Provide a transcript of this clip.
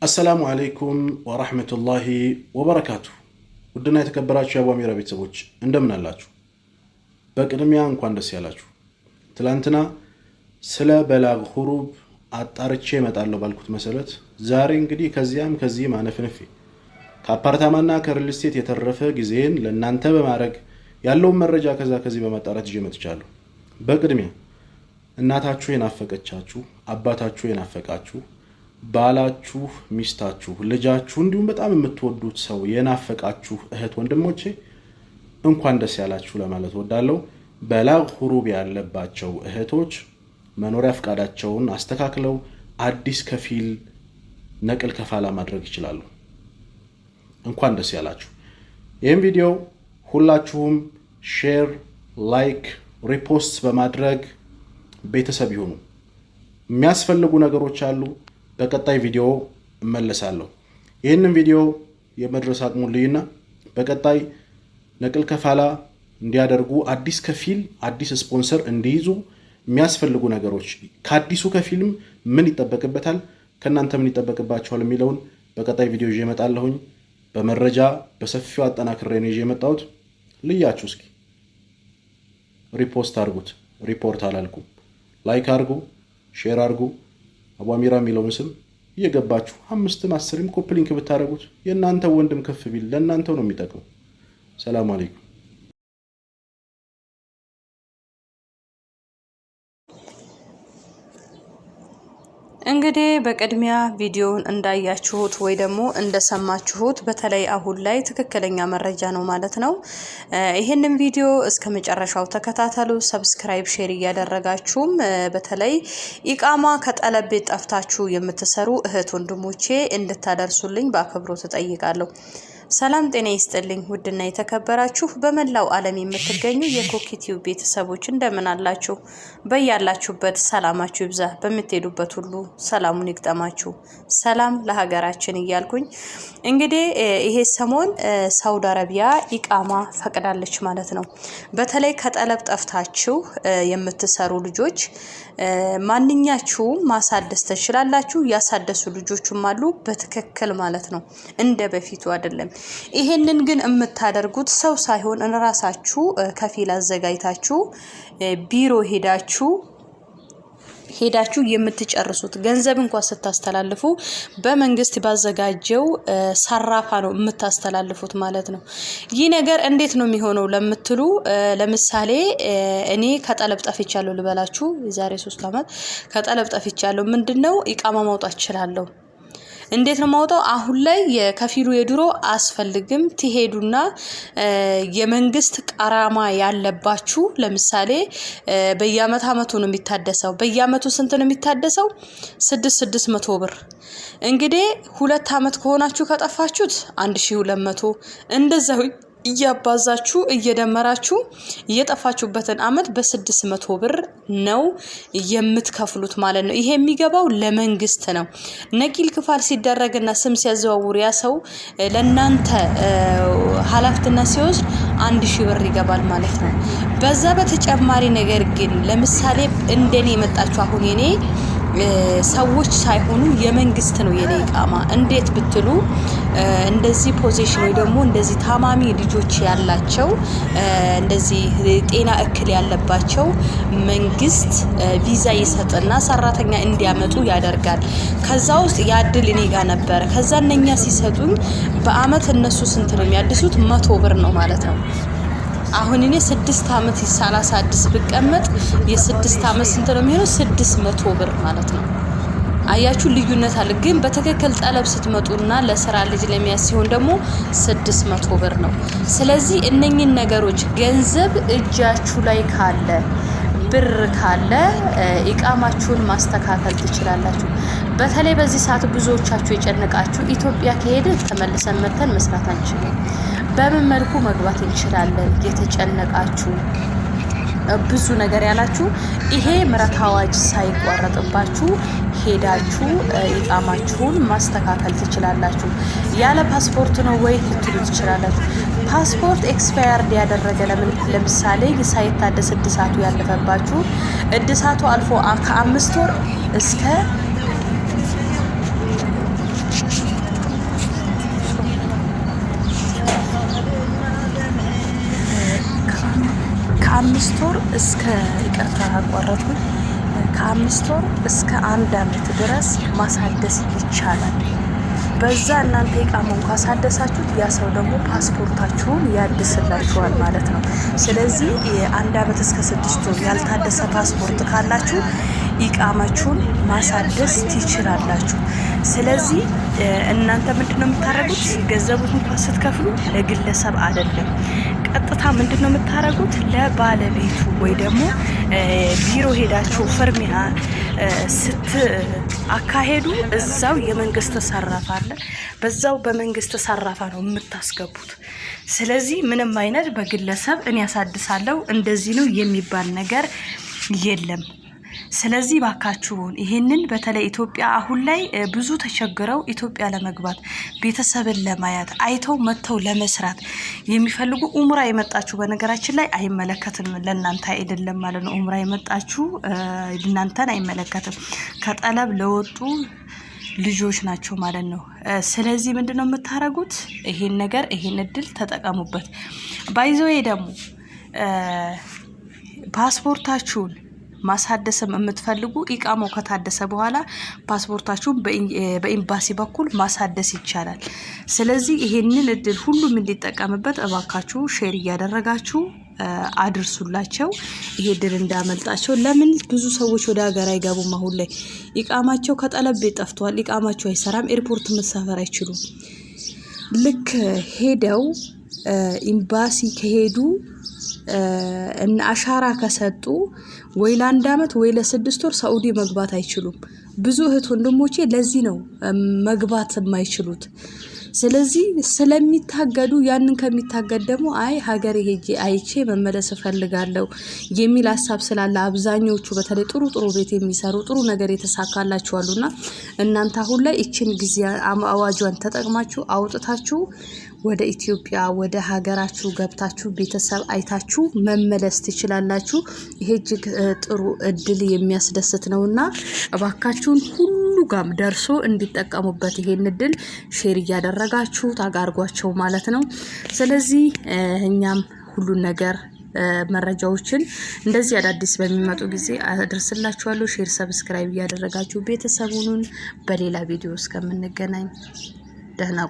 السلام عليكم ورحمة الله وبركاته. ودنا يتكبراتشو يا بواميرا ቤተሰቦች እንደምን አላችሁ? በቅድሚያ እንኳን ደስ ያላችሁ። ትላንትና ስለ በላግ ሁሩብ አጣርቼ እመጣለሁ ባልኩት መሰረት ዛሬ እንግዲህ ከዚህም አነፍንፌ ከአፓርታማና ከሪል ስቴት የተረፈ ጊዜን ለእናንተ በማድረግ ያለውን መረጃ ከዚህ በማጣራት ይዤ መጥቻለሁ። በቅድሚያ እናታችሁ የናፈቀቻችሁ፣ አባታችሁ የናፈቃችሁ፣ ባላችሁ፣ ሚስታችሁ፣ ልጃችሁ እንዲሁም በጣም የምትወዱት ሰው የናፈቃችሁ እህት ወንድሞቼ እንኳን ደስ ያላችሁ ለማለት ወዳለሁ። በላግ ሁሩብ ያለባቸው እህቶች መኖሪያ ፍቃዳቸውን አስተካክለው አዲስ ከፊል ነቅል ከፋላ ማድረግ ይችላሉ። እንኳን ደስ ያላችሁ። ይህን ቪዲዮ ሁላችሁም ሼር፣ ላይክ፣ ሪፖስት በማድረግ ቤተሰብ ይሁኑ። የሚያስፈልጉ ነገሮች አሉ። በቀጣይ ቪዲዮ እመለሳለሁ። ይህንን ቪዲዮ የመድረስ አቅሙን ልይና በቀጣይ ነቅል ከፋላ እንዲያደርጉ አዲስ ከፊል አዲስ ስፖንሰር እንዲይዙ የሚያስፈልጉ ነገሮች ከአዲሱ ከፊልም ምን ይጠበቅበታል ከናንተ ምን ይጠበቅባቸዋል የሚለውን በቀጣይ ቪዲዮ ይዤ እመጣለሁኝ። በመረጃ በሰፊው አጠናክሬ ነው ይዤ የመጣሁት። ልያችሁ እስኪ ሪፖስት አድርጉት። ሪፖርት አላልኩም። ላይክ አድርጉ፣ ሼር አድርጉ። አቧሚራ የሚለውን ስም እየገባችሁ 5ም 10ም ኮፒ ሊንክ ብታደርጉት የእናንተ ወንድም ከፍ ቢል ለእናንተው ነው የሚጠቅመው። ሰላም አለይኩም። እንግዲህ በቅድሚያ ቪዲዮውን እንዳያችሁት ወይ ደግሞ እንደሰማችሁት በተለይ አሁን ላይ ትክክለኛ መረጃ ነው ማለት ነው። ይሄንን ቪዲዮ እስከ መጨረሻው ተከታተሉ። ሰብስክራይብ፣ ሼር እያደረጋችሁም በተለይ ኢቃማ ከጠለብ ቤት ጠፍታችሁ የምትሰሩ እህት ወንድሞቼ እንድታደርሱልኝ በአክብሮት እጠይቃለሁ። ሰላም ጤና ይስጥልኝ። ውድና የተከበራችሁ በመላው ዓለም የምትገኙ የኮኪቲው ቤተሰቦች እንደምን አላችሁ? በያላችሁበት ሰላማችሁ ይብዛ። በምትሄዱበት ሁሉ ሰላሙን ይግጠማችሁ። ሰላም ለሀገራችን እያልኩኝ እንግዲህ ይሄ ሰሞን ሳውዲ አረቢያ ኢቃማ ፈቅዳለች ማለት ነው። በተለይ ከጠለብ ጠፍታችሁ የምትሰሩ ልጆች ማንኛችሁም ማሳደስ ትችላላችሁ። ያሳደሱ ልጆችም አሉ በትክክል ማለት ነው፣ እንደ በፊቱ አይደለም። ይሄንን ግን የምታደርጉት ሰው ሳይሆን ራሳችሁ ከፊል አዘጋጅታችሁ ቢሮ ሄዳችሁ የምትጨርሱት ገንዘብ እንኳን ስታስተላልፉ በመንግስት ባዘጋጀው ሰራፋ ነው የምታስተላልፉት ማለት ነው። ይህ ነገር እንዴት ነው የሚሆነው ለምትሉ ለምሳሌ እኔ ከጠለብ ጠፍቻለሁ ልበላችሁ። የዛሬ 3 አመት ከጠለብ ጠፍቻለሁ። ምንድነው ኢቃማ ማውጣት እችላለሁ። እንዴት ነው ማውጣው? አሁን ላይ የከፊሉ የድሮ አስፈልግም። ትሄዱና የመንግስት ቀራማ ያለባችሁ ለምሳሌ በየአመቱ ነው የሚታደሰው። በየአመቱ ስንት ነው የሚታደሰው? 600 ብር። እንግዲህ 2 አመት ከሆናችሁ ከጠፋችሁት 1200 እንደዛው እያባዛችሁ እየደመራችሁ እየጠፋችሁበትን አመት በ600 ብር ነው የምትከፍሉት ማለት ነው። ይሄ የሚገባው ለመንግስት ነው። ነቂል ክፋል ሲደረግና ስም ሲያዘዋውር ያ ሰው ለናንተ ኃላፊነት ሲወስድ 1000 ብር ይገባል ማለት ነው። በዛ በተጨማሪ ነገር ግን ለምሳሌ እንደኔ መጣችሁ አሁን የኔ ሰዎች ሳይሆኑ የመንግስት ነው የኔ ኢቃማ። እንዴት ብትሉ እንደዚህ ፖዚሽን ወይ ደግሞ እንደዚህ ታማሚ ልጆች ያላቸው እንደዚህ ጤና እክል ያለባቸው መንግስት ቪዛ ይሰጥና ሰራተኛ እንዲያመጡ ያደርጋል። ከዛ ውስጥ ያድል እኔ ጋር ነበር። ከዛ እነኛ ሲሰጡኝ በአመት እነሱ ስንት ነው የሚያድሱት? 100 ብር ነው ማለት ነው። አሁን እኔ 6 አመት ሳላሳድስ ብቀመጥ የ6 አመት ስንት ነው የሚሆነው? 600 ብር ማለት ነው። አያችሁ ልዩነት አለ። ግን በትክክል ጠለብ ስትመጡና ለስራ ልጅ ለሚያስ ሲሆን ደግሞ 600 ብር ነው። ስለዚህ እነኚህን ነገሮች ገንዘብ እጃችሁ ላይ ካለ ብር ካለ ኢቃማችሁን ማስተካከል ትችላላችሁ። በተለይ በዚህ ሰዓት ብዙዎቻችሁ የጨነቃችሁ ኢትዮጵያ ከሄደ ተመልሰን መተን መስራት አንችልም፣ በምን መልኩ መግባት እንችላለን የተጨነቃችሁ ብዙ ነገር ያላችሁ ይሄ ምረት አዋጅ ሳይቋረጥባችሁ ሄዳችሁ ኢቃማችሁን ማስተካከል ትችላላችሁ። ያለ ፓስፖርት ነው ወይ ልትሉ ትችላላችሁ። ፓስፖርት ኤክስፓየርድ ያደረገ ለምሳሌ ሳይታደስ እድሳቱ ያለፈባችሁ እድሳቱ አልፎ ከ5 ወር እስከ እስከ ይቅርታ አቋረጥኩኝ ከ5 ወር እስከ 1 ዓመት ድረስ ማሳደስ ይቻላል። በዛ እናንተ ኢቃማውን ካሳደሳችሁት ያ ሰው ደግሞ ፓስፖርታችሁን ያድስላችኋል ማለት ነው። ስለዚህ የ1 ዓመት እስከ 6 ወር ያልታደሰ ፓስፖርት ካላችሁ ኢቃማችሁን ማሳደስ ትችላላችሁ። ስለዚህ እናንተ ምንድነው የምታረጉት? ገንዘቡን እንኳን ስትከፍሉ ለግለሰብ አይደለም፣ ቀጥታ ምንድነው የምታረጉት? ለባለቤቱ ወይ ደግሞ ቢሮ ሄዳችሁ ፍርሚያ አካሄዱ እዛው የመንግስት ሰራፋ አለ፣ በዛው በመንግስት ሰራፋ ነው የምታስገቡት። ስለዚህ ምንም አይነት በግለሰብ እኔ ያሳድሳለሁ እንደዚህ ነው የሚባል ነገር የለም። ስለዚህ ባካችሁን ይሄንን በተለይ ኢትዮጵያ አሁን ላይ ብዙ ተቸግረው ኢትዮጵያ ለመግባት ቤተሰብን ለማያት አይተው መተው ለመስራት የሚፈልጉ ኡምራ የመጣችሁ በነገራችን ላይ አይመለከትም፣ ለእናንተ አይደለም ማለት ነው። ኡምራ የመጣችሁ እናንተን አይመለከትም፣ ከጠለብ ለወጡ ልጆች ናቸው ማለት ነው። ስለዚህ ምንድነው የምታረጉት? ይሄን ነገር ይሄን እድል ተጠቀሙበት። ባይዘው ደግሞ ፓስፖርታችሁን ማሳደስም የምትፈልጉ ኢቃማው ከታደሰ በኋላ ፓስፖርታችሁን በኤምባሲ በኩል ማሳደስ ይቻላል። ስለዚህ ይሄንን እድል ሁሉም እንዲጠቀምበት እባካችሁ ሼር እያደረጋችሁ አድርሱላቸው። ይሄ እድል እንዳመልጣቸው። ለምን ብዙ ሰዎች ወደ ሀገር አይገቡም? አሁን ላይ ኢቃማቸው ከጠለብ ቤት ጠፍቷል። ኢቃማቸው አይሰራም። ኤርፖርት መሳፈር አይችሉም። ልክ ሄደው ኤምባሲ ከሄዱ እና አሻራ ከሰጡ ወይ ለ1 ዓመት ወይ ለ6 ወር ሳኡዲ መግባት አይችሉም። ብዙ እህት ወንድሞቼ ለዚህ ነው መግባት የማይችሉት። ስለዚህ ስለሚታገዱ ያንን ከሚታገድ ደግሞ አይ ሀገር ሄጄ አይቼ መመለስ ፈልጋለሁ የሚል ሐሳብ ስላለ አብዛኞቹ በተለይ ጥሩ ቤት የሚሰሩ ጥሩ ነገር የተሳካላችሁ አሉና እናንተ አሁን ላይ እቺን ጊዜ አዋጇን ተጠቅማችሁ አውጥታችሁ ወደ ኢትዮጵያ ወደ ሀገራችሁ ገብታችሁ ቤተሰብ አይታችሁ መመለስ ትችላላችሁ። ይሄ እጅግ ጥሩ እድል የሚያስደስት ነውና እባካችሁን ሁሉ ጋም ደርሶ እንዲጠቀሙበት ይሄን እድል ሼር እያደረጋችሁ ታጋርጓቸው ማለት ነው። ስለዚህ እኛም ሁሉን ነገር መረጃዎችን እንደዚህ አዳዲስ በሚመጡ ጊዜ አድርስላችኋለሁ። ሼር ሰብስክራይብ እያደረጋችሁ ቤተሰቡን በሌላ ቪዲዮ እስከምንገናኝ ደህና